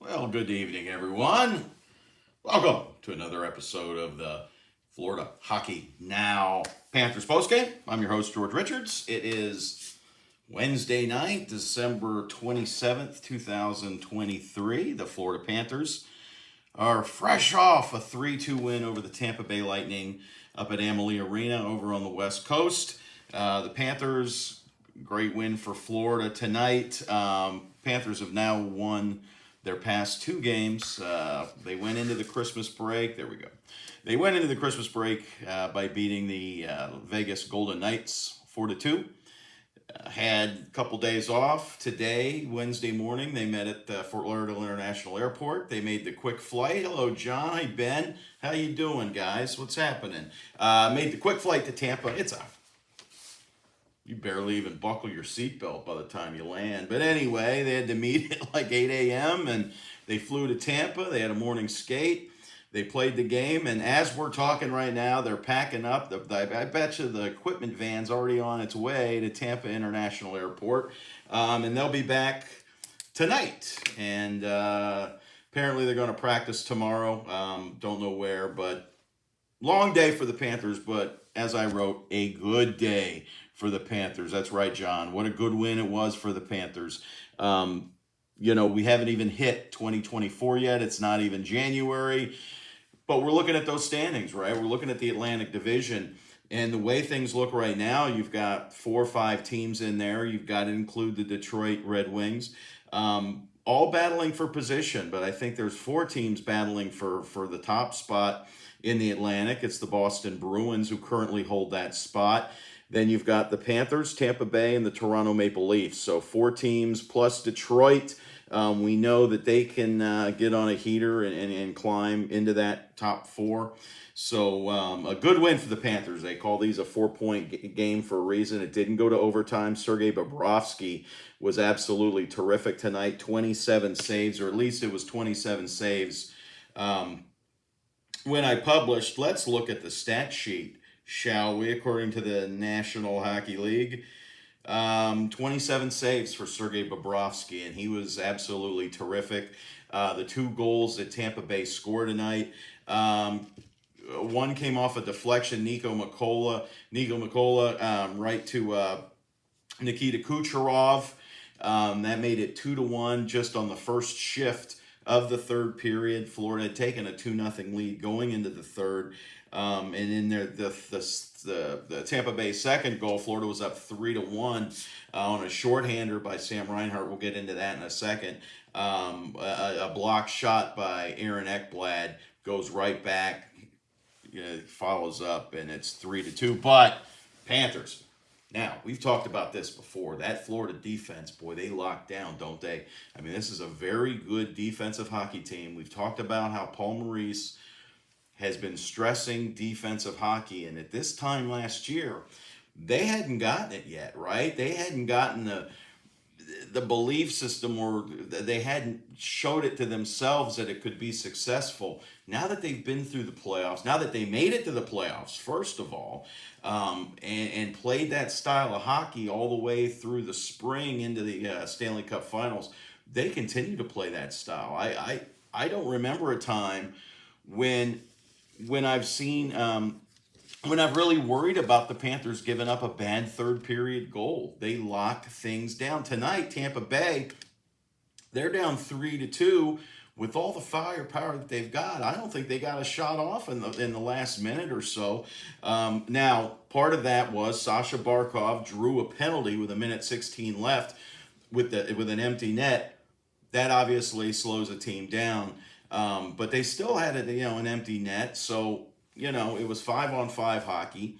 Well, good evening, everyone. Welcome to another episode of the Florida Hockey Now Panthers Postgame. I'm your host, George Richards. It is Wednesday night, December 27th, 2023. The Florida Panthers are fresh off a 3-2 win over the Tampa Bay Lightning up at Amalie Arena over on the West Coast. The Panthers, great win for Florida tonight. Panthers have now won their past two games. They went into the Christmas break. There we go. They went into the Christmas break by beating the Vegas Golden Knights 4-2. Had a couple days off. Today, Wednesday morning, they met at Fort Lauderdale International Airport. They made the quick flight. Hello, John. Hi, Ben. How you doing, guys? What's happening? Made the quick flight to Tampa. You barely even buckle your seatbelt by the time you land. But anyway, they had to meet at like 8 a.m. and they flew to Tampa. They had a morning skate. They played the game, and as we're talking right now, they're packing up. I bet you the equipment van's already on its way to Tampa International Airport, and they'll be back tonight. And apparently they're going to practice tomorrow. Don't know where, but long day for the Panthers, but as I wrote, a good day for the Panthers. That's right, John. What a good win it was for the Panthers. We haven't even hit 2024 yet. It's not even January. But we're looking at those standings, right? We're looking at the Atlantic Division. And the way things look right now, you've got 4 or 5 teams in there. You've got to include the Detroit Red Wings. All battling for position, but I think there's 4 teams battling for the top spot in the Atlantic. It's the Boston Bruins who currently hold that spot. Then you've got the Panthers, Tampa Bay, and the Toronto Maple Leafs. So 4 teams plus Detroit. We know that they can get on a heater and climb into that top 4. So a good win for the Panthers. They call these a 4-point game for a reason. It didn't go to overtime. Sergei Bobrovsky was absolutely terrific tonight. 27 saves, or at least it was 27 saves. When I published, let's look at the stat sheet, shall we? According to the National Hockey League, 27 saves for Sergei Bobrovsky, and he was absolutely terrific. The 2 goals that Tampa Bay scored tonight, one came off a deflection, Nico Mikola, right to Nikita Kucherov. That made it 2-1 just on the first shift of the third period. Florida had taken a 2-0 lead going into the third. And in there, the Tampa Bay second goal, Florida was up 3-1 on a shorthander by Sam Reinhart. We'll get into that in a second. A block shot by Aaron Ekblad goes right back, follows up, and it's 3-2. But Panthers. Now, we've talked about this before. That Florida defense, boy, they lock down, don't they? I mean, this is a very good defensive hockey team. We've talked about how Paul Maurice has been stressing defensive hockey, and at this time last year, they hadn't gotten it yet, right? They hadn't gotten the belief system, or they hadn't showed it to themselves that it could be successful. Now that they've been through the playoffs, now that they made it to the playoffs, first of all, and played that style of hockey all the way through the spring into the Stanley Cup Finals, they continue to play that style. I don't remember a time when I've seen when I've really worried about the Panthers giving up a bad third period goal. They lock things down. Tonight, Tampa Bay, they're down 3-2 with all the firepower that they've got. I don't think they got a shot off in the last minute or so. Now, part of that was Sasha Barkov drew a penalty with 1:16 left with an empty net. That obviously slows a team down. But they still had an empty net, so it was 5-on-5 hockey.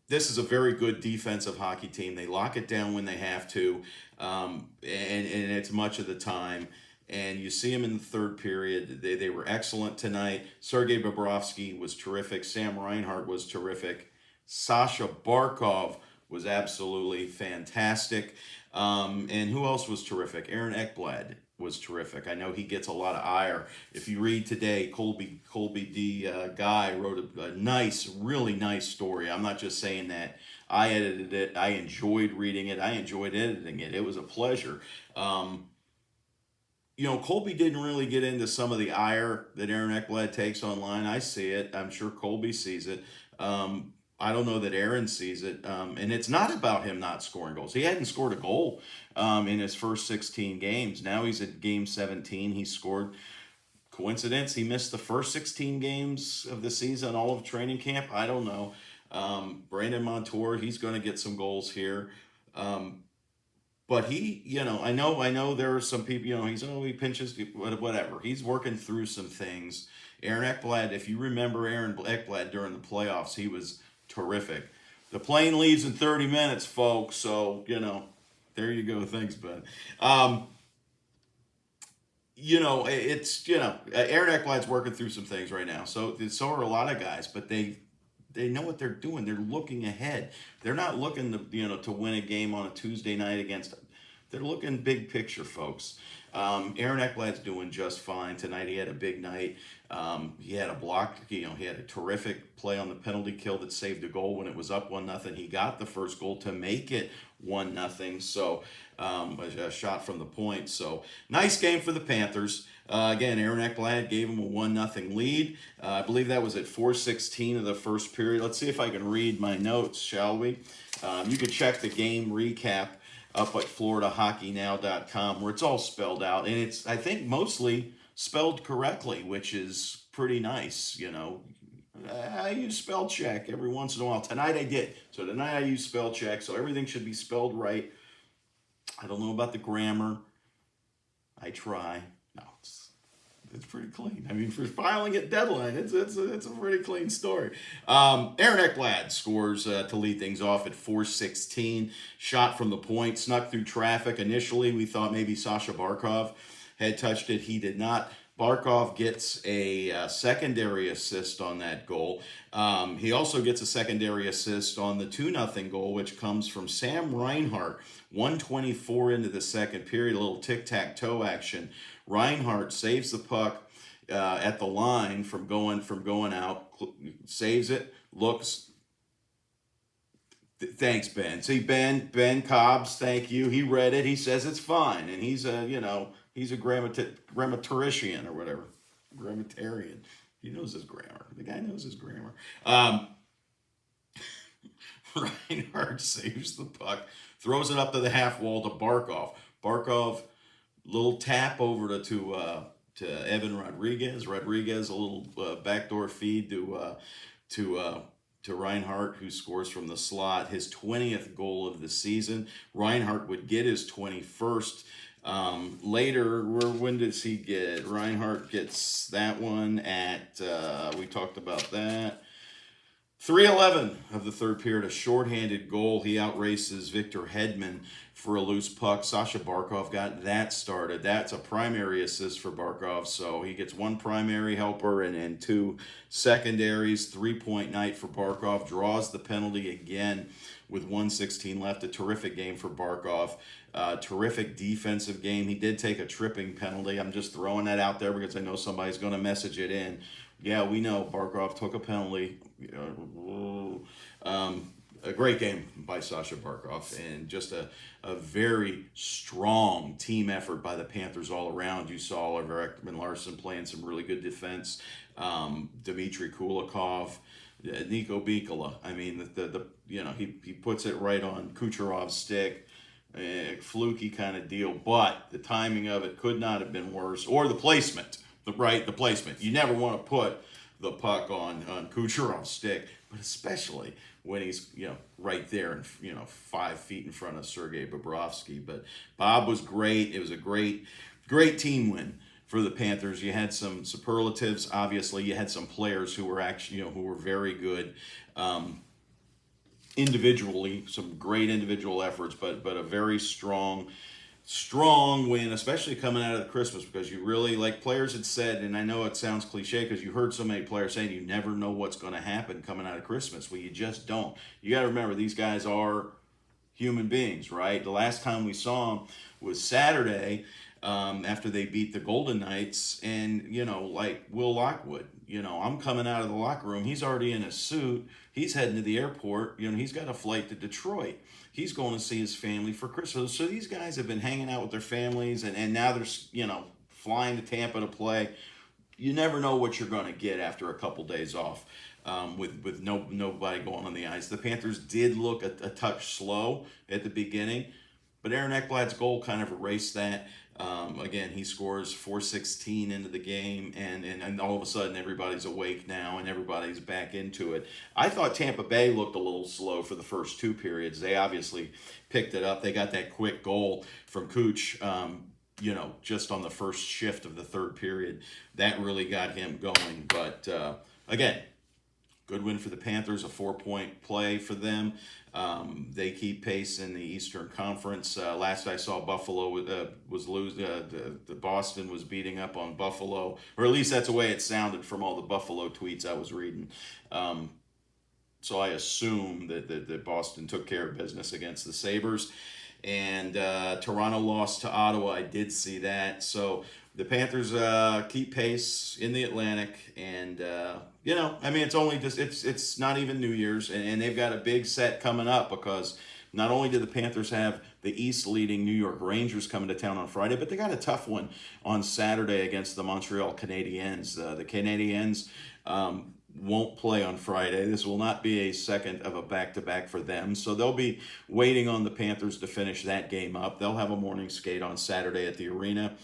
This is a very good defensive hockey team. They lock it down when they have to, and it's much of the time. And you see them in the third period. They were excellent tonight. Sergei Bobrovsky was terrific. Sam Reinhart was terrific. Sasha Barkov was absolutely fantastic. And who else was terrific? Aaron Ekblad was terrific. I know he gets a lot of ire. If you read today, Colby D. Guy wrote a nice, really nice story. I'm not just saying that. I edited it. I enjoyed reading it. I enjoyed editing it. It was a pleasure. Colby didn't really get into some of the ire that Aaron Ekblad takes online. I see it. I'm sure Colby sees it. I don't know that Aaron sees it. And it's not about him not scoring goals. He hadn't scored a goal in his first 16 games. Now he's at game 17. He scored. Coincidence? He missed the first 16 games of the season, all of training camp. I don't know. Brandon Montour, he's going to get some goals here. But he, I know there are some people, he pinches, whatever. He's working through some things. Aaron Ekblad, if you remember Aaron Ekblad during the playoffs, he was terrific. The plane leaves in 30 minutes, folks. So, there you go. Thanks, Ben. Aaron Ekblad's working through some things right now. So are a lot of guys, but they know what they're doing. They're looking ahead. They're not looking to win a game on a Tuesday night against. They're looking big picture, folks. Aaron Ekblad's doing just fine tonight. He had a big night. He had a block. He had a terrific play on the penalty kill that saved a goal when it was up 1-0. He got the first goal to make it 1-0. So a shot from the point. So nice game for the Panthers. Again, Aaron Ekblad gave him a 1-0 lead. I believe that was at 4:16 of the first period. Let's see if I can read my notes, shall we? You can check the game recap up at Floridahockeynow.com, where it's all spelled out, and it's, I think, mostly spelled correctly, which is pretty nice. I use spell check every once in a while. Tonight I did. So tonight I use spell check, so everything should be spelled right. I don't know about the grammar. I try. No, it's pretty clean. I mean, for filing at deadline, it's a pretty clean story. Aaron Ekblad scores to lead things off at 4:16. Shot from the point, snuck through traffic. Initially, we thought maybe Sasha Barkov had touched it. He did not. Barkov gets a secondary assist on that goal. He also gets a secondary assist on the 2-0 goal, which comes from Sam Reinhart. 1:24 into the second period, a little tic-tac-toe action. Reinhart saves the puck at the line from going out, saves it, looks. Thanks, Ben. See, Ben Cobbs, thank you. He read it. He says it's fine, and he's a grammatarician or whatever, grammatarian. He knows his grammar. The guy knows his grammar. Reinhardt saves the puck, throws it up to the half wall to Barkov. Barkov, little tap over to Evan Rodriguez. Rodriguez, a little backdoor feed to Reinhart, who scores from the slot. His 20th goal of the season. Reinhart would get his 21st. Later, when does he get? Reinhart gets that one at, we talked about that. 3:11 of the third period, a shorthanded goal. He outraces Victor Hedman for a loose puck. Sasha Barkov got that started. That's a primary assist for Barkov, so he gets one primary helper and two secondaries. 3-point night for Barkov. Draws the penalty again with 1:16 left. A terrific game for Barkov. Terrific defensive game. He did take a tripping penalty. I'm just throwing that out there because I know somebody's going to message it in. Yeah, we know Barkov took a penalty. A great game by Sasha Barkov, and just a very strong team effort by the Panthers all around. You saw Oliver Ekman-Larsson playing some really good defense. Dmitry Kulikov, Nico Bikola. I mean, he puts it right on Kucherov's stick. Fluky kind of deal, but the timing of it could not have been worse, or the placement. The placement. You never want to put the puck on Kucherov's stick, but especially when he's right there and 5 feet in front of Sergei Bobrovsky. But Bob was great. It was a great team win for the Panthers. You had some superlatives. Obviously, you had some players who were actually who were very good. Individually, some great individual efforts, but a very strong win, especially coming out of the Christmas, because you really, like players had said, and I know it sounds cliche because you heard so many players saying you never know what's going to happen coming out of Christmas. Well, you just don't. You got to remember, these guys are human beings, right? The last time we saw them was Saturday after they beat the Golden Knights, and like Will Lockwood, I'm coming out of the locker room, he's already in a suit, he's heading to the airport, he's got a flight to Detroit, he's going to see his family for Christmas. So these guys have been hanging out with their families, and now they're flying to Tampa to play. You never know what you're going to get after a couple days off with nobody going on the ice. The Panthers did look a touch slow at the beginning, but Aaron Ekblad's goal kind of erased that. Again, he scores 4:16 into the game, and all of a sudden everybody's awake now and everybody's back into it. I thought Tampa Bay looked a little slow for the first two periods. They obviously picked it up. They got that quick goal from Cooch, just on the first shift of the third period. That really got him going. But again, good win for the Panthers, a 4-point play for them. They keep pace in the Eastern Conference. Last I saw, Buffalo was losing. The Boston was beating up on Buffalo, or at least that's the way it sounded from all the Buffalo tweets I was reading. So I assume that Boston took care of business against the Sabres. And Toronto lost to Ottawa. I did see that. So the Panthers keep pace in the Atlantic, and it's only just it's not even New Year's, and they've got a big set coming up, because not only do the Panthers have the East leading New York Rangers coming to town on Friday, but they got a tough one on Saturday against the Montreal Canadiens. The Canadiens won't play on Friday. This will not be a second of a back-to-back for them. So they'll be waiting on the Panthers to finish that game up. They'll have a morning skate on Saturday at the arena.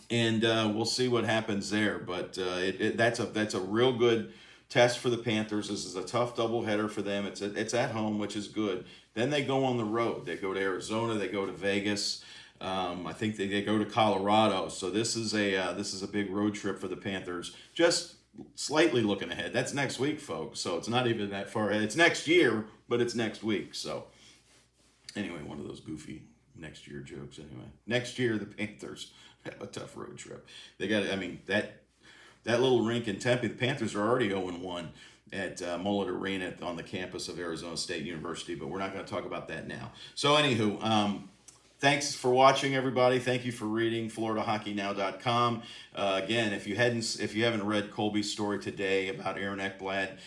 And we'll see what happens there. But that's a real good test for the Panthers. This is a tough doubleheader for them. It's at home, which is good. Then they go on the road. They go to Arizona. They go to Vegas. I think they go to Colorado. So this is a big road trip for the Panthers. Just slightly looking ahead. That's next week, folks. So it's not even that far ahead. It's next year, but it's next week. So anyway, one of those goofy next year jokes. Anyway, next year the Panthers have a tough road trip. They got, that little rink in Tempe. The Panthers are already 0-1 at Mullet Arena on the campus of Arizona State University, but we're not going to talk about that now. So anywho, thanks for watching, everybody. Thank you for reading FloridaHockeynow.com. Again, if you haven't read Colby's story today about Aaron Ekblad,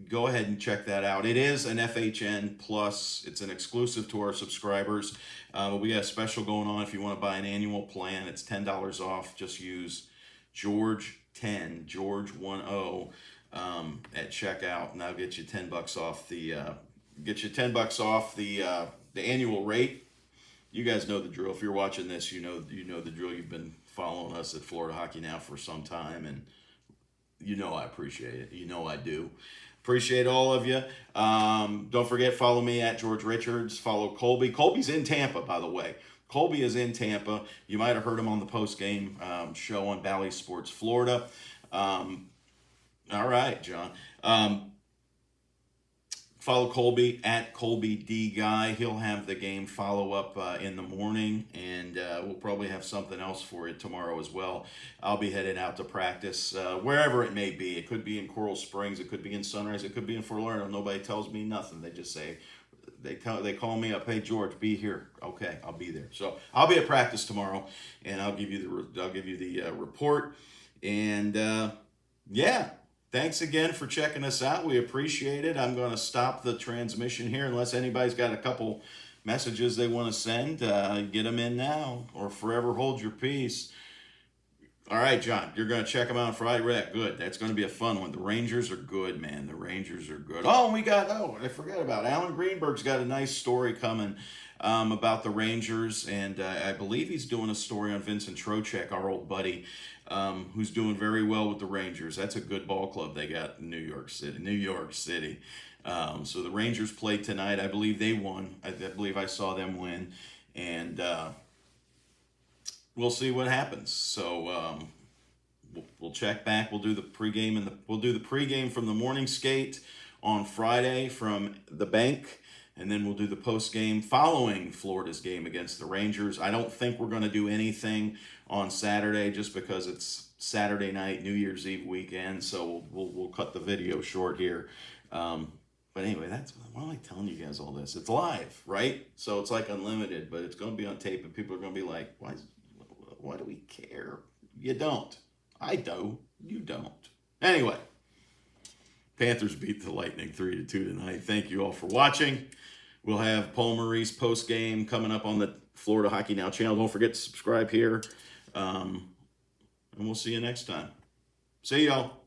go ahead and check that out. It is an FHN Plus. It's an exclusive to our subscribers. We got a special going on. If you want to buy an annual plan, it's $10 off. Just use George10, George10 at checkout, and that'll get you $10 off the annual rate. You guys know the drill. If you're watching this, you know the drill. You've been following us at Florida Hockey Now for some time, and I appreciate it. I do. Appreciate all of you. Don't forget, follow me at George Richards. Follow Colby. Colby's in Tampa, by the way. Colby is in Tampa. You might have heard him on the postgame show on Bally Sports Florida. All right, John. Follow Colby at Colby D Guy. He'll have the game follow-up in the morning, and we'll probably have something else for you tomorrow as well. I'll be headed out to practice wherever it may be. It could be in Coral Springs. It could be in Sunrise. It could be in Fort Lauderdale. Nobody tells me nothing. They just say, they call me up. Hey, George, be here. Okay, I'll be there. So I'll be at practice tomorrow, and I'll give you the report. And yeah. Thanks again for checking us out. We appreciate it. I'm going to stop the transmission here unless anybody's got a couple messages they want to send. Get them in now or forever hold your peace. All right, John, you're going to check them out on Friday. Good. That's going to be a fun one. The Rangers are good, man. The Rangers are good. I forgot about Alan Greenberg's got a nice story coming about the Rangers, and I believe he's doing a story on Vincent Trocheck, our old buddy, who's doing very well with the Rangers. That's a good ball club they got in New York City. So the Rangers played tonight. I believe they won. I believe I saw them win, and we'll see what happens. So we'll check back. We'll do the pregame we'll do the pregame from the morning skate on Friday from the bank. And then we'll do the post-game following Florida's game against the Rangers. I don't think we're going to do anything on Saturday just because it's Saturday night, New Year's Eve weekend. So we'll cut the video short here. But anyway, why am I telling you guys all this? It's live, right? So it's like unlimited, but it's going to be on tape, and people are going to be like, why do we care? You don't. I do. You don't. Anyway. Panthers beat the Lightning 3-2 tonight. Thank you all for watching. We'll have Paul Maurice post-game coming up on the Florida Hockey Now channel. Don't forget to subscribe here. And we'll see you next time. See y'all.